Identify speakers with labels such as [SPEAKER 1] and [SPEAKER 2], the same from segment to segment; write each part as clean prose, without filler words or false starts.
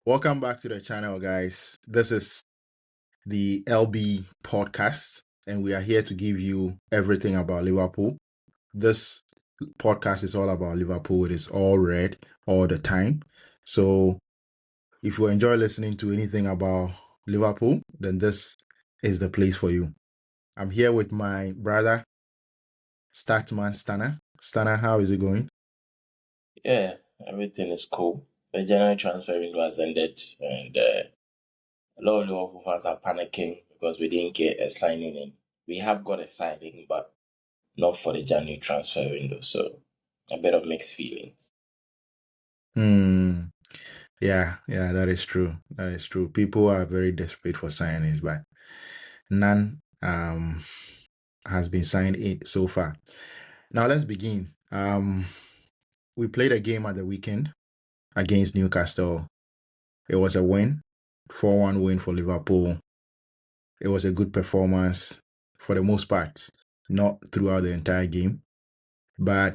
[SPEAKER 1] Welcome back to the channel, guys. This is the LB podcast, and we are here to give you everything about Liverpool. This podcast is all about Liverpool. It is all red all the time. So if you enjoy listening to anything about Liverpool, then this is the place for you. I'm here with my brother, Statman Stana. Stana, how is it going?
[SPEAKER 2] Yeah, everything is cool. The January transfer window has ended, and a lot of Liverpool fans are panicking because we didn't get a signing in. We have got a signing, but not for the January transfer window. So a bit of mixed feelings.
[SPEAKER 1] Yeah, that is true. That is true. People are very desperate for signings, but none has been signed in so far. Now let's begin. We played a game at the weekend against Newcastle. It was a win, 4-1 win for Liverpool. It was a good performance for the most part, not throughout the entire game, but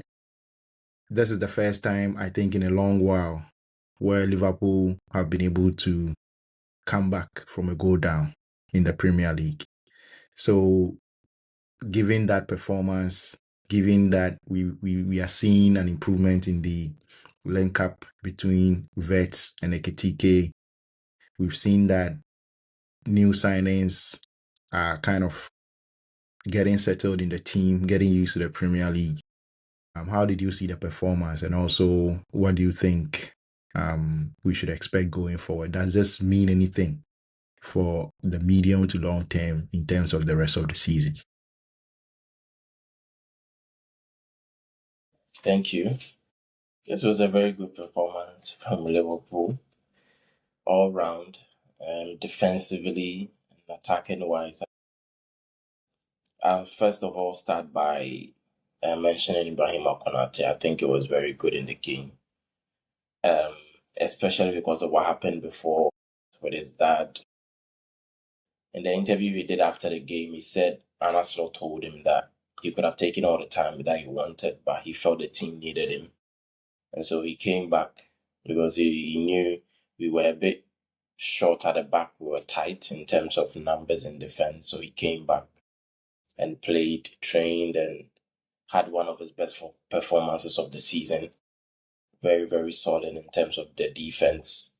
[SPEAKER 1] this is the first time I think in a long while where Liverpool have been able to come back from a goal down in the Premier League. So given that performance, given that we are seeing an improvement in the link up between Vets and Ekitike, we've seen that new signings are kind of getting settled in the team, getting used to the Premier League. How did you see the performance, and also what do you think we should expect going forward? Does this mean anything for the medium to long term in terms of the rest of the season?
[SPEAKER 2] Thank you. This was a very good performance from Liverpool all round, defensively and attacking wise. I'll first of all start by mentioning Ibrahim Konate. I think it was very good in the game. Especially because of what happened before with his dad. In the interview he did after the game, he said Arsenal told him that he could have taken all the time that he wanted, but he felt the team needed him. And so he came back because he knew we were a bit short at the back. We were tight in terms of numbers in defense. So he came back and played, trained, and had one of his best performances of the season. Very, very solid in terms of the defense.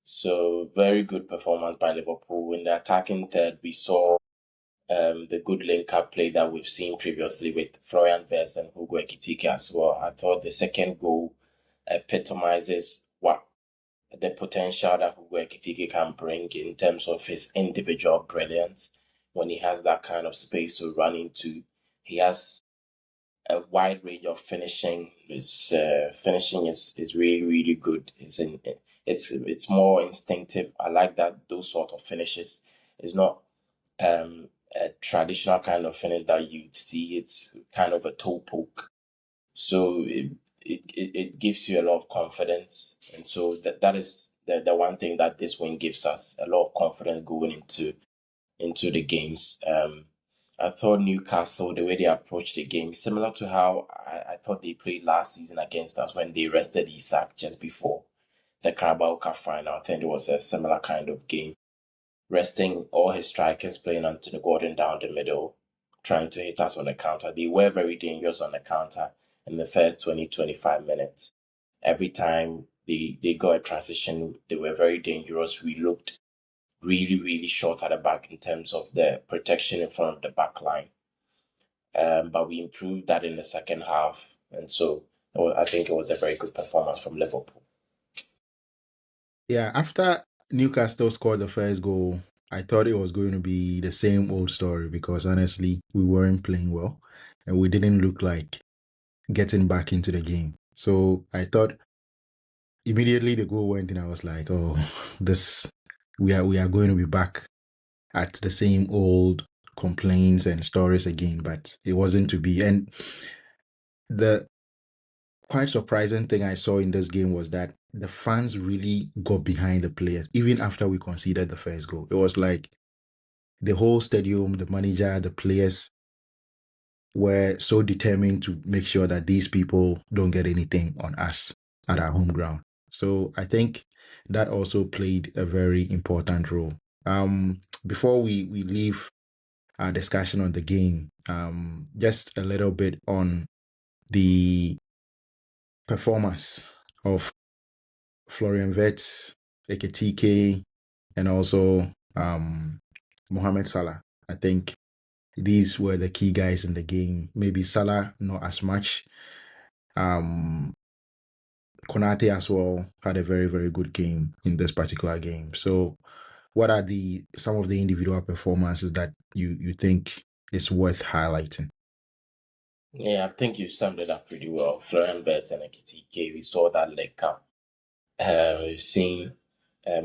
[SPEAKER 2] So very good performance by Liverpool. In the attacking third, we saw the good link-up play that we've seen previously with Florian Wirtz and Hugo Ekitike as well. I thought the second goal epitomizes what the potential that Hugo Ekitike can bring in terms of his individual brilliance. When he has that kind of space to run into, he has a wide range of finishing. His finishing is really, really good. It's more instinctive. I like that those sort of finishes. It's not a traditional kind of finish that you'd see. It's kind of a toe poke. So it gives you a lot of confidence. And so that is the one thing that this win gives us, a lot of confidence going into the games. I thought Newcastle, the way they approached the game, similar to how I thought they played last season against us when they rested Isak just before the Carabao Cup final. I think it was a similar kind of game. Resting all his strikers, playing Anthony Gordon down the middle, trying to hit us on the counter. They were very dangerous on the counter in the first 20-25 minutes. Every time they got a transition, they were very dangerous. We looked really, really short at the back in terms of the protection in front of the back line. But we improved that in the second half. And so I think it was a very good performance from Liverpool.
[SPEAKER 1] Yeah, after Newcastle scored the first goal, I thought it was going to be the same old story because honestly, we weren't playing well and we didn't look like getting back into the game. So I thought immediately the goal went in, I was like, oh, this we are going to be back at the same old complaints and stories again, but it wasn't to be. And the quite surprising thing I saw in this game was that the fans really got behind the players, even after we conceded the first goal. It was like the whole stadium, the manager, the players were so determined to make sure that these people don't get anything on us at our home ground. So I think that also played a very important role. Before we leave our discussion on the game, just a little bit on the performance of Florian Wirtz, Ekitike, and also Mohamed Salah. I think these were the key guys in the game. Maybe Salah not as much. Konate as well had a very, very good game in this particular game. So what are the some of the individual performances that you think is worth highlighting?
[SPEAKER 2] Yeah, I think you summed it up pretty well. Florian Wirtz and Ekitike, we saw that link up. We've seen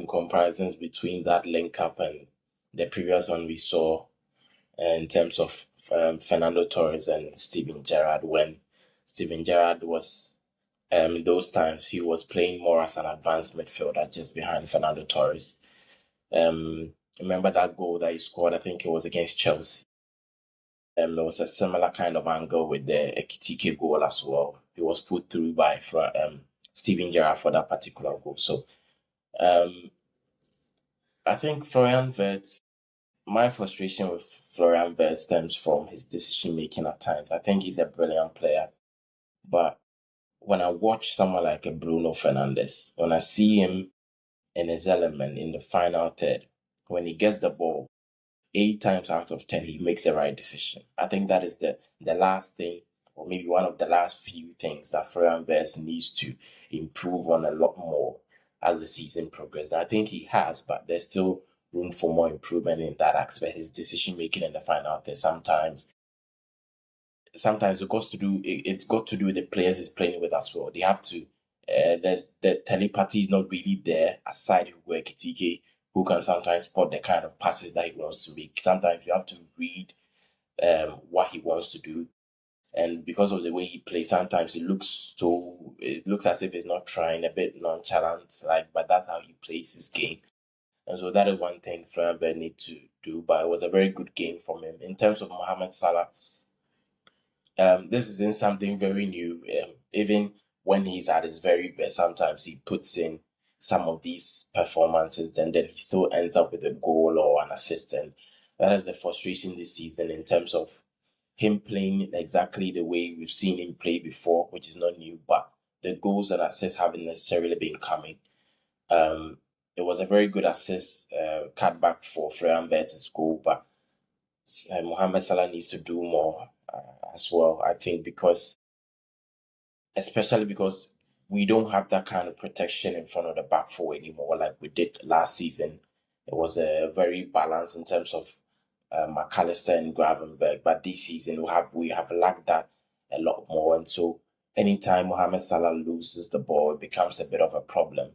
[SPEAKER 2] comparisons between that link up and the previous one we saw in terms of Fernando Torres and Steven Gerrard. When Steven Gerrard was those times he was playing more as an advanced midfielder just behind Fernando Torres. Remember that goal that he scored? I think it was against Chelsea. There was a similar kind of angle with the Ekitike goal as well. It was put through by Steven Gerrard for that particular goal. So I think Florian Wirtz, my frustration with Florian Wirtz stems from his decision making at times. I think he's a brilliant player, but when I watch someone like a Bruno Fernandes, when I see him in his element in the final third, when he gets the ball, 8 times out of 10 he makes the right decision. I think that is the last thing, or maybe one of the last few things that Florian Wirtz needs to improve on a lot more as the season progresses. I think he has, but there's still room for more improvement in that aspect. His decision making in the final third sometimes it's got to do with the players he's playing with as well. They have to there's the telepathy is not really there aside Hugo Ekitike, who can sometimes spot the kind of passes that he wants to make. Sometimes you have to read what he wants to do. And because of the way he plays, sometimes it looks as if he's not trying, a bit nonchalant, like, but that's how he plays his game. And so that is one thing Florian need to do. But it was a very good game from him. In terms of Mohamed Salah, this isn't something very new. Even when he's at his very best, sometimes he puts in some of these performances and then he still ends up with a goal or an assist. And that is the frustration this season in terms of him playing exactly the way we've seen him play before, which is not new, but the goals and assists haven't necessarily been coming. It was a very good assist cutback for Florian Wirtz's goal, but Mohamed Salah needs to do more as well, I think, especially because we don't have that kind of protection in front of the back four anymore like we did last season. It was a very balanced in terms of McAllister and Gravenberg, but this season we have lacked that a lot more, and so anytime Mohamed Salah loses the ball, it becomes a bit of a problem.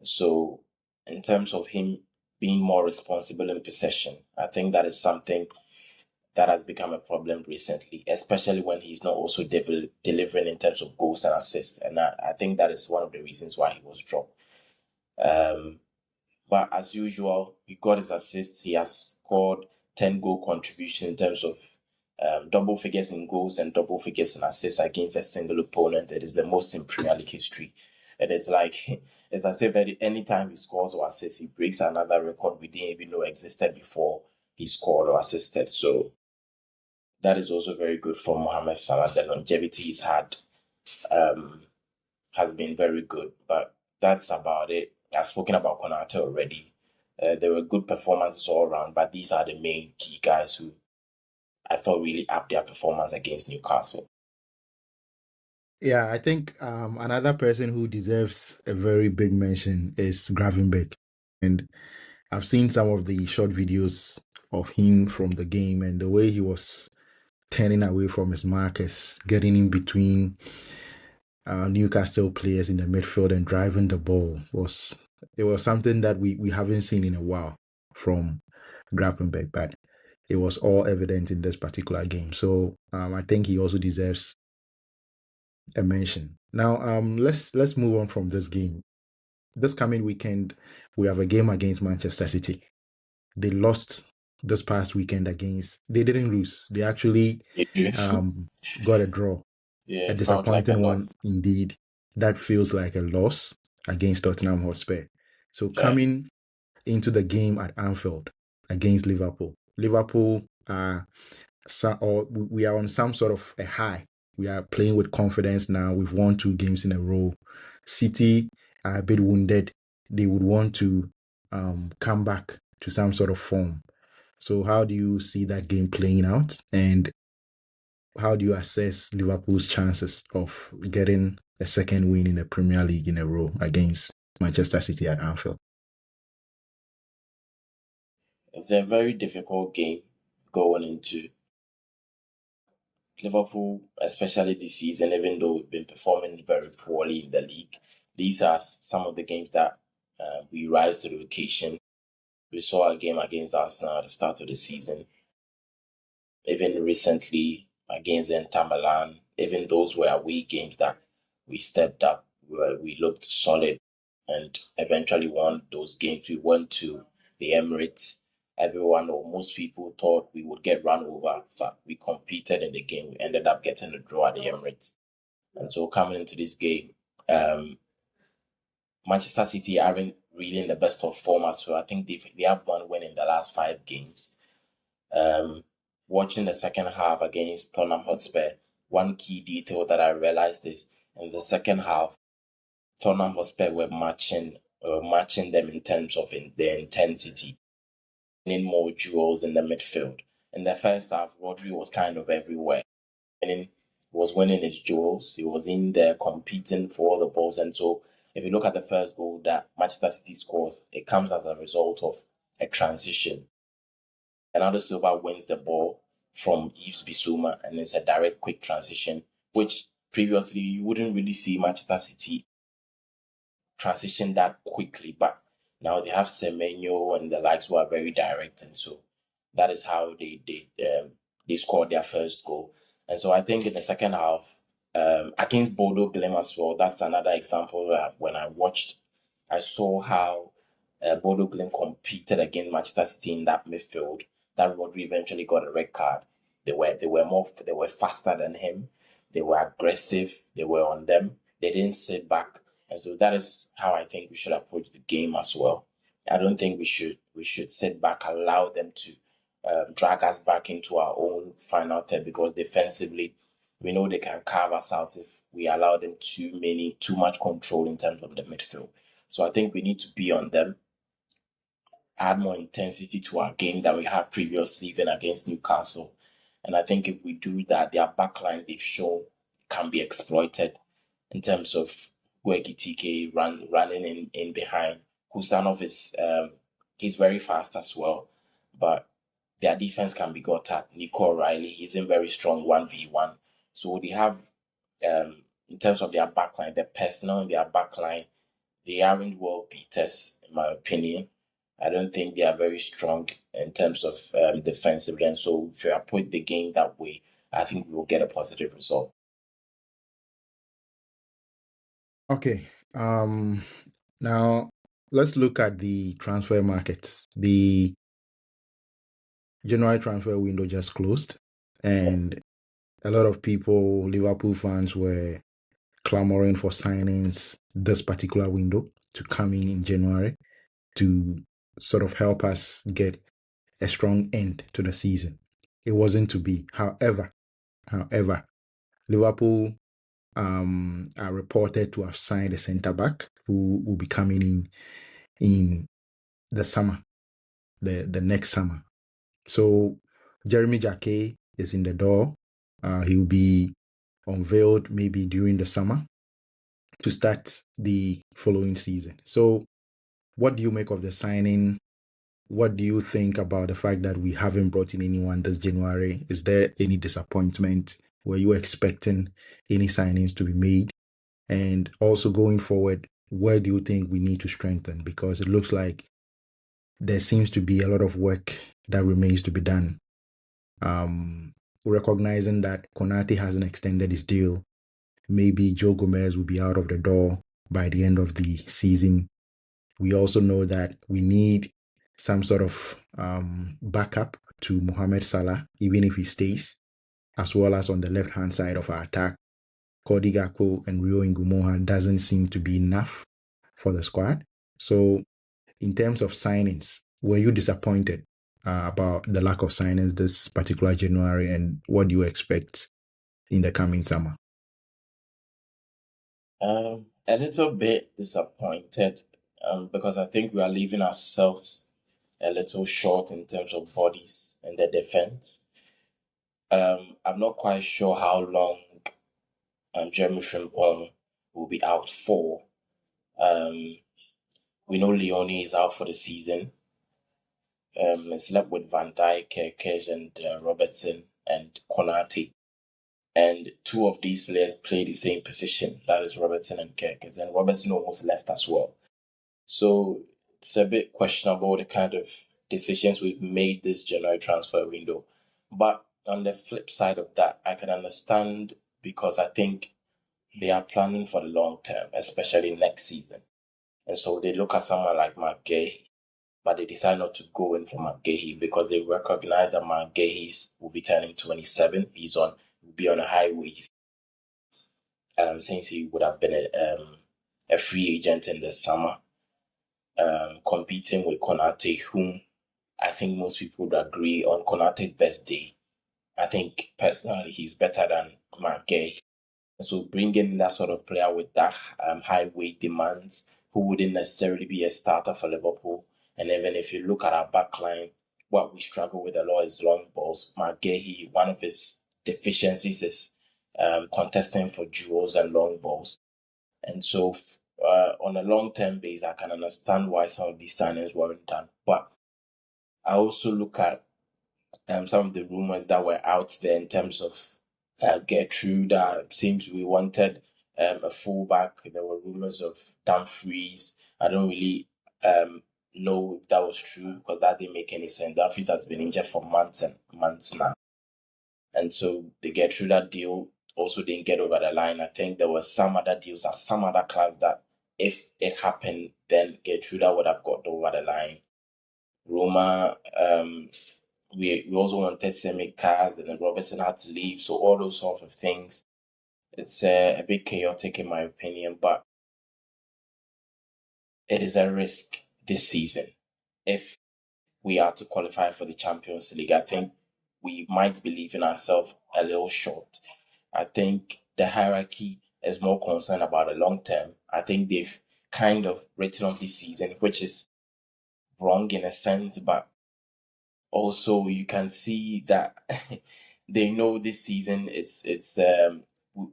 [SPEAKER 2] So, in terms of him being more responsible in possession, I think that is something that has become a problem recently, especially when he's not also delivering in terms of goals and assists. And I think that is one of the reasons why he was dropped. But as usual, he got his assists. He has scored 10 goal contribution in terms of double figures in goals and double figures in assists against a single opponent. It is the most in Premier League history. It is like, it's as if any time he scores or assists, he breaks another record we didn't even know existed before he scored or assisted. So that is also very good for Mohamed Salah. The longevity he's had has been very good. But that's about it. I've spoken about Konate already. There were good performances all around, but these are the main key guys who I thought really upped their performance against Newcastle.
[SPEAKER 1] Yeah, I think another person who deserves a very big mention is Gravenberch. And I've seen some of the short videos of him from the game and the way he was turning away from his markers, getting in between Newcastle players in the midfield and driving the ball was something that we haven't seen in a while from Gravenberch, but it was all evident in this particular game. So I think he also deserves a mention. Now let's move on from this game. This coming weekend we have a game against Manchester City. They lost this past weekend against. They didn't lose. They actually
[SPEAKER 2] You do?
[SPEAKER 1] got a draw.
[SPEAKER 2] Yeah,
[SPEAKER 1] A
[SPEAKER 2] it felt like a
[SPEAKER 1] disappointing one
[SPEAKER 2] loss.
[SPEAKER 1] indeed. That feels like a loss against Tottenham Hotspur. So
[SPEAKER 2] Yeah.
[SPEAKER 1] coming into the game at Anfield against Liverpool, Liverpool are or we are on some sort of a high. We are playing with confidence now. We've won 2 games in a row. City are a bit wounded. They would want to come back to some sort of form. So how do you see that game playing out? And how do you assess Liverpool's chances of getting a second win in the Premier League in a row against Manchester City at Anfield?
[SPEAKER 2] It's a very difficult game going into Liverpool, especially this season, even though we've been performing very poorly in the league. These are some of the games that we rise to the occasion. We saw a game against Arsenal at the start of the season. Even recently against Inter Milan, even those were away games that we stepped up, we looked solid and eventually won those games. We went to the Emirates. Everyone or most people thought we would get run over, but we competed in the game. We ended up getting a draw at the Emirates. And so coming into this game, um, Manchester City aren't really in the best of form as well. I think they have one win in the last 5 games. Um, Watching the second half against Tottenham Hotspur, one key detail that I realized is in the second half, Tottenham Hotspur were matching them in terms of their intensity, winning more duels in the midfield. In the first half, Rodri was kind of everywhere. Winning, was winning his duels. He was in there competing for all the balls. And so, if you look at the first goal that Manchester City scores, it comes as a result of a transition. Bernardo Silva wins the ball from Yves Bissouma, and it's a direct, quick transition, which previously you wouldn't really see Manchester City transition that quickly. But now they have Semenyo and the likes who are very direct, and so that is how they scored their first goal. And so I think in the second half, against Bodo Glimt as well, that's another example that when I watched, I saw how Bodo Glimt competed against Manchester City in that midfield. That Rodri eventually got a red card. They were faster than him. They were aggressive. They were on them. They didn't sit back, and so that is how I think we should approach the game as well. I don't think we should sit back, allow them to drag us back into our own final third, because defensively, we know they can carve us out if we allow them too much control in terms of the midfield. So I think we need to be on them, add more intensity to our game than we had previously, even against Newcastle. And I think if we do that, their backline they've shown can be exploited in terms of Guegitike running in behind. Kusanov is he's very fast as well, but their defense can be got at. Nico O'Reilly, he's in very strong 1v1. So they have in terms of their backline, the personnel in their backline, they aren't world beaters, in my opinion. I don't think they are very strong in terms of defensively. And so if you approach the game that way, I think we will get a positive result.
[SPEAKER 1] Okay. Now let's look at the transfer market. The January transfer window just closed, and a lot of people, Liverpool fans, were clamoring for signings this particular window to come in January to sort of help us get a strong end to the season. It wasn't to be. However, Liverpool are reported to have signed a centre back who will be coming in the summer, the next summer. So Jeremy Jaquet is in the door. He will be unveiled maybe during the summer to start the following season. So what do you make of the signing? What do you think about the fact that we haven't brought in anyone this January? Is there any disappointment? Were you expecting any signings to be made? And also going forward, where do you think we need to strengthen? Because it looks like there seems to be a lot of work that remains to be done. Recognizing that Konate hasn't extended his deal, maybe Joe Gomez will be out of the door by the end of the season. We also know that we need some sort of backup to Mohamed Salah, even if he stays, as well as on the left-hand side of our attack. Cody Gakpo and Rio Ngumoha doesn't seem to be enough for the squad. So in terms of signings, were you disappointed about the lack of signings this particular January, and what do you expect in the coming summer?
[SPEAKER 2] A little bit disappointed because I think we are leaving ourselves a little short in terms of bodies in the defense. I'm not quite sure how long Jeremy Frimpong will be out for. Um, we know Leone is out for the season. It's left with Van Dijk, Jaquet, and Robertson and Konate. And two of these players play the same position. That is Robertson and Jaquet. And Robertson almost left as well. So it's a bit questionable the kind of decisions we've made this January transfer window. But on the flip side of that, I can understand because I think they are planning for the long term, especially next season. And so they look at someone like Maguire, but they decide not to go in for Maguire because they recognize that Maguire will be turning 27. Will be on a high wage. Since he would have been a free agent in the summer, competing with Konate, whom I think most people would agree on Konate's best day. I think personally he's better than Maguire. So bringing that sort of player with that high weight demands, who wouldn't necessarily be a starter for Liverpool. And even if you look at our back line, what we struggle with a lot is long balls. Maguire, one of his deficiencies is contesting for duels and long balls. And so on a long-term basis, I can understand why some of these signings weren't done. But I also look at some of the rumors that were out there in terms of Gertrude. Seems we wanted a fullback. There were rumors of Dumfries. I don't really know if that was true because that didn't make any sense. Dumfries has been injured for months and months now. And so the Gertrude deal also didn't get over the line. I think there were some other deals at some other clubs that if it happened, then Gertrude would have got over the line. Roma, we also wanted Semicars, and then Robertson had to leave. So all those sorts of things. It's a bit chaotic in my opinion, but it is a risk this season. If we are to qualify for the Champions League, I think we might be leaving ourselves a little short. I think the hierarchy is more concerned about the long term. I think they've kind of written off this season, which is wrong in a sense, but also you can see that they know this season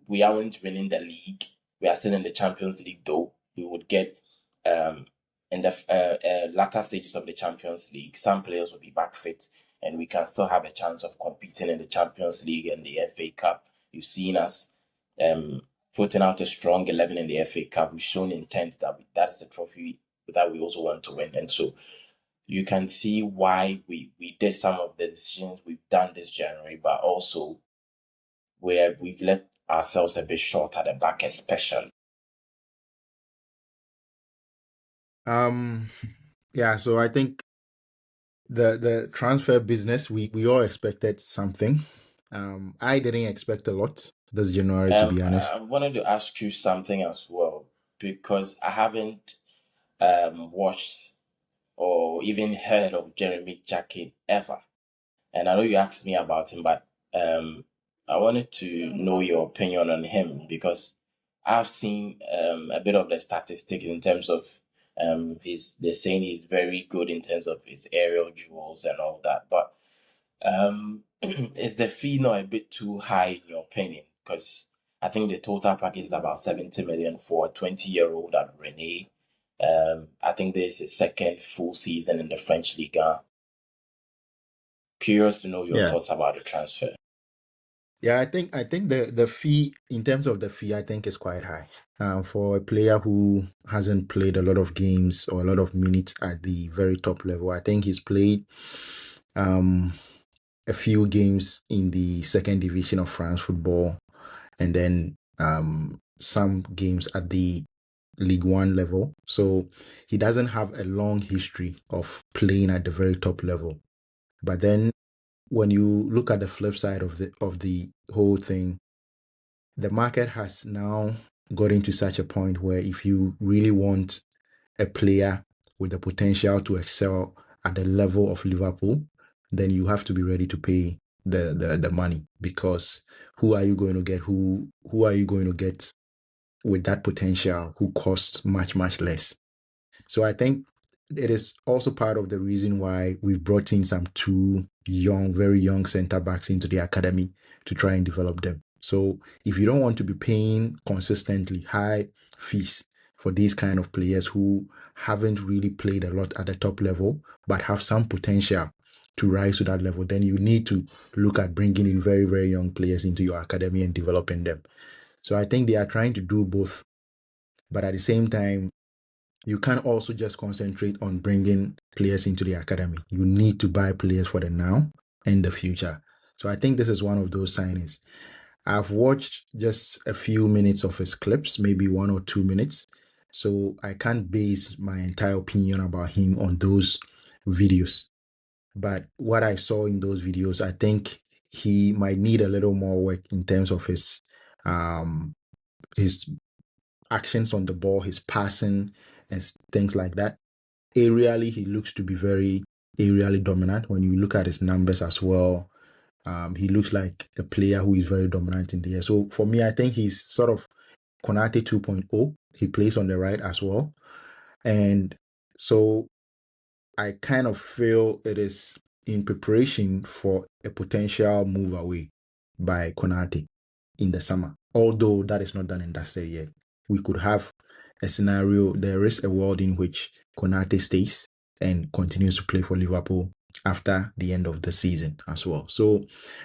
[SPEAKER 2] we aren't winning the league. We are still in the Champions League though. We would get in the latter stages of the Champions League, some players will be back fit and we can still have a chance of competing in the Champions League and the FA Cup. You've seen us putting out a strong 11 in the FA Cup. We've shown intent that that is a trophy that we also want to win. And so you can see why we did some of the decisions we've done this January, but also where we've let ourselves a bit short at the back, especially.
[SPEAKER 1] Um, yeah, so I think the transfer business, we all expected something. I didn't expect a lot this January, to be
[SPEAKER 2] I
[SPEAKER 1] honest.
[SPEAKER 2] wanted to ask you something as well because I haven't watched or even heard of Jeremy Jaquet ever. And I know you asked me about him, but I wanted to know your opinion on him because I've seen a bit of the statistics in terms of they're saying he's very good in terms of his aerial duels and all that. But is the fee not a bit too high in your opinion? Because I think the total package is about 70 million for a 20-year-old at Rene. I think this is his second full season in the French Liga. Curious to know your
[SPEAKER 1] Yeah.
[SPEAKER 2] thoughts about the transfer.
[SPEAKER 1] Yeah, I think the fee, in terms of the fee, I think is quite high. For a player who hasn't played a lot of games or a lot of minutes at the very top level. I think he's played um a few games in the second division of France football, and then some games at the League One level. So he doesn't have a long history of playing at the very top level. But then when you look at the flip side of the whole thing, the market has now gotten to such a point where if you really want a player with the potential to excel at the level of Liverpool, then you have to be ready to pay the money, because who are you going to get? Who are you going to get with that potential who costs much less? So I think it is also part of the reason why we've brought in some two young, very young centre backs into the academy to try and develop them. So if you don't want to be paying consistently high fees for these kind of players who haven't really played a lot at the top level but have some potential to rise to that level, then you need to look at bringing in very young players into your academy and developing them. So I think they are trying to do both, but at the same time, you can't also just concentrate on bringing players into the academy. You need to buy players for the now and the future. So I think this is one of those signings. I've watched just a few minutes of his clips, maybe 1 or 2 minutes. So I can't base my entire opinion about him on those videos. But what I saw in those videos, I think he might need a little more work in terms of his actions on the ball, his passing, and things like that. Aerially, he looks to be very aerially dominant. When you look at his numbers as well, he looks like a player who is very dominant in the air. So for me, I think he's sort of Konate 2.0. He plays on the right as well. And so I kind of feel it is in preparation for a potential move away by Konate in the summer. Although that is not done and dusted yet. We could have a scenario, there is a world in which Konate stays and continues to play for Liverpool after the end of the season as well. So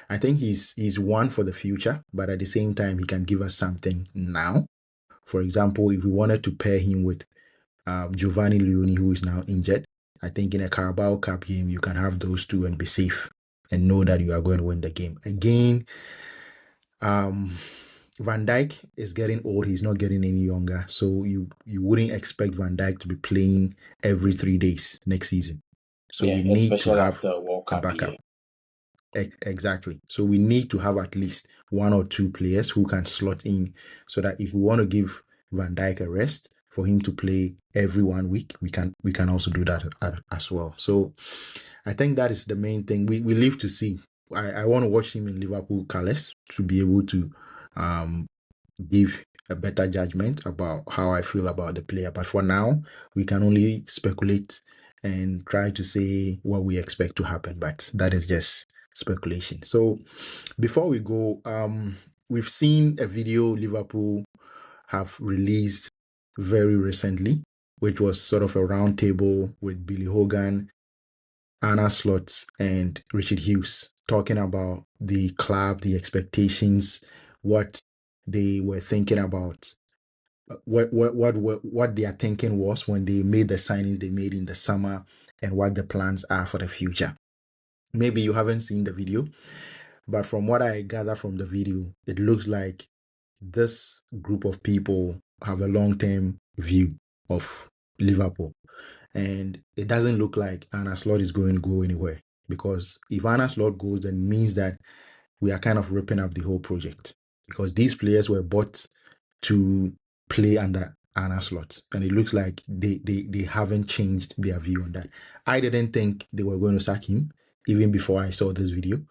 [SPEAKER 1] I think he's one for the future, but at the same time, he can give us something now. For example, if we wanted to pair him with Giovanni Leone, who is now injured, I think in a Carabao Cup game, you can have those two and be safe and know that you are going to win the game. Again, Van Dijk is getting old. He's not getting any younger. So you wouldn't expect Van Dijk to be playing every 3 days next season. So
[SPEAKER 2] Yeah,
[SPEAKER 1] we need to
[SPEAKER 2] especially
[SPEAKER 1] have
[SPEAKER 2] after a World
[SPEAKER 1] a
[SPEAKER 2] Cup
[SPEAKER 1] backup.
[SPEAKER 2] year.
[SPEAKER 1] Exactly. So we need to have at least 1 or 2 players who can slot in, so that if we want to give Van Dijk a rest for him to play every 1 week, we can also do that as well. So I think that is the main thing. We live to see. I want to watch him in Liverpool colours to be able to give a better judgment about how I feel about the player. But for now, we can only speculate and try to say what we expect to happen. But that is just speculation. So before we go, we've seen a video Liverpool have released very recently, which was sort of a round table with Billy Hogan, Anna Slot, and Richard Hughes talking about the club, the expectations, what they were thinking about, what their thinking was when they made the signings they made in the summer, and what the plans are for the future. Maybe you haven't seen the video, but from what I gather from the video, it looks like this group of people have a long-term view of Liverpool. And it doesn't look like Anna Slot is going to go anywhere. Because if Anna Slot goes, then it means that we are kind of ripping up the whole project. Because these players were bought to play under Anna Slot. And it looks like they haven't changed their view on that. I didn't think they were going to sack him even before I saw this video.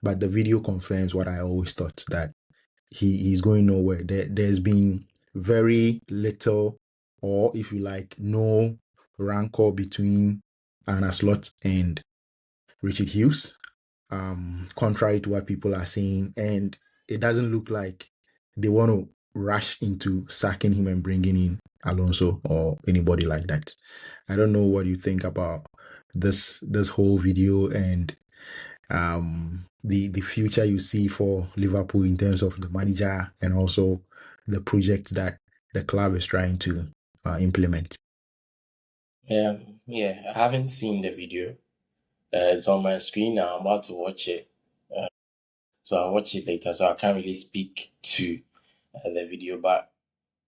[SPEAKER 1] But the video confirms what I always thought, that he's going nowhere. There's been very little, or if you like, no rancor between Anna Slot and Richard Hughes, contrary to what people are saying. And it doesn't look like they want to rush into sacking him and bringing in Alonso or anybody like that. I don't know what you think about this whole video and the future you see for Liverpool in terms of the manager and also the project that the club is trying to implement.
[SPEAKER 2] Yeah, I haven't seen the video. It's on my screen now. I'm about to watch it. So I'll watch it later. So I can't really speak to the video. But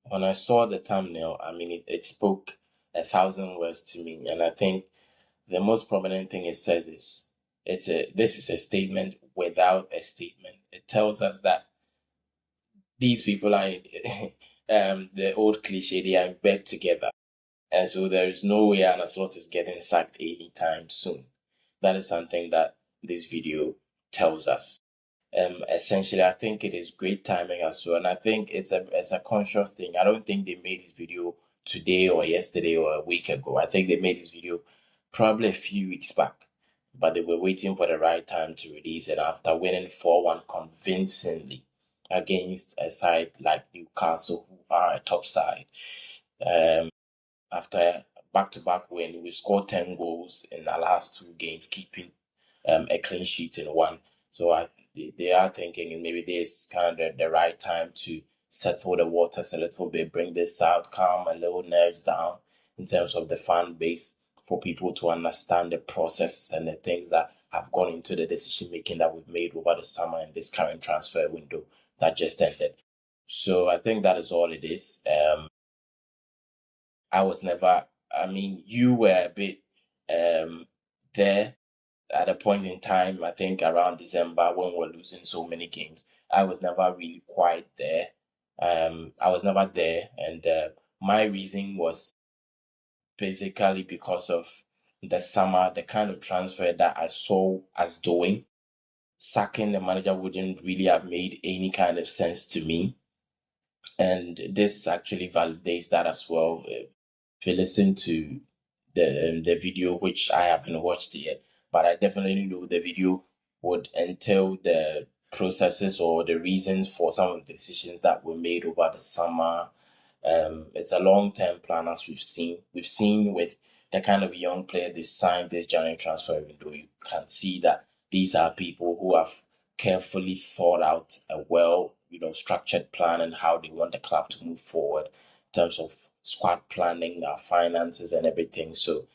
[SPEAKER 2] when I saw the thumbnail, I mean, it spoke 1,000 words to me. And I think the most prominent thing it says is this is a statement without a statement. It tells us that these people are the old cliche, they are in bed together. And so there is no way Arne Slot is getting sacked anytime soon. That is something that this video tells us. Essentially, I think it is great timing as well, and I think it's a conscious thing. I don't think they made this video today or yesterday or a week ago. I think they made this video probably a few weeks back, but they were waiting for the right time to release it after winning 4-1 convincingly against a side like Newcastle, who are a top side. Um, After back-to-back win, we scored 10 goals in the last two games, keeping a clean sheet in one. So they are thinking maybe this kind of the right time to settle the waters a little bit, bring this out, calm a little nerves down in terms of the fan base, for people to understand the process and the things that have gone into the decision making that we've made over the summer in this current transfer window that just ended. So I think that is all it is. I was never, I mean, you were a bit there at a point in time, I think around December when we were losing so many games. I was never really quite there. I was never there. And my reason was basically because of the summer, the kind of transfer that I saw us doing. Sacking the manager wouldn't really have made any kind of sense to me. And this actually validates that as well. If you listen to the video, which I haven't watched yet, but I definitely know the video would entail the processes or the reasons for some of the decisions that were made over the summer. It's a long-term plan, as we've seen. We've seen with the kind of young player they signed this January transfer window. You can see that these are people who have carefully thought out a well, structured plan and how they want the club to move forward in terms of squad planning, our finances, and everything. So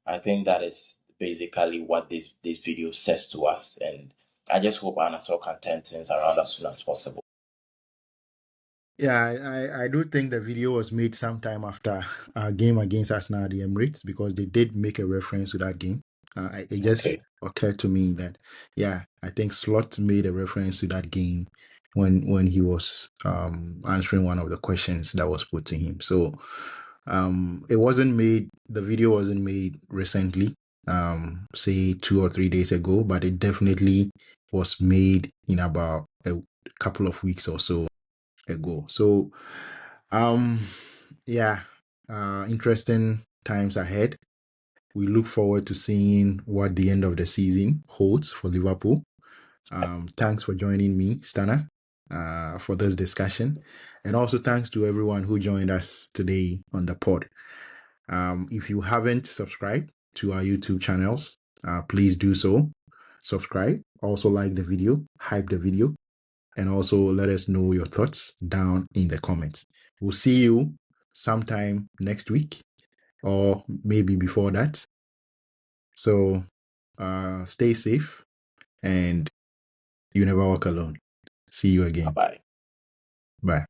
[SPEAKER 2] I think that is basically what this video says to us, and I just hope Anasol can turn things around as soon as possible.
[SPEAKER 1] Yeah, I do think the video was made sometime after our game against Arsenal at the Emirates, because they did make a reference to that game. It just
[SPEAKER 2] Okay.
[SPEAKER 1] occurred to me that, yeah, I think Slot made a reference to that game when he was answering one of the questions that was put to him. So the video wasn't made recently, say 2 or 3 days ago, but it definitely was made in about a couple of weeks or so ago. So, um, yeah, interesting times ahead. We look forward to seeing what the end of the season holds for Liverpool. Thanks for joining me, Stana, for this discussion. And also thanks to everyone who joined us today on the pod. If you haven't subscribed to our YouTube channels, please do so. Subscribe. Also like the video, hype the video, and also let us know your thoughts down in the comments. We'll see you sometime next week or maybe before that. So stay safe and you never walk alone. See you again.
[SPEAKER 2] Bye bye.
[SPEAKER 1] Bye.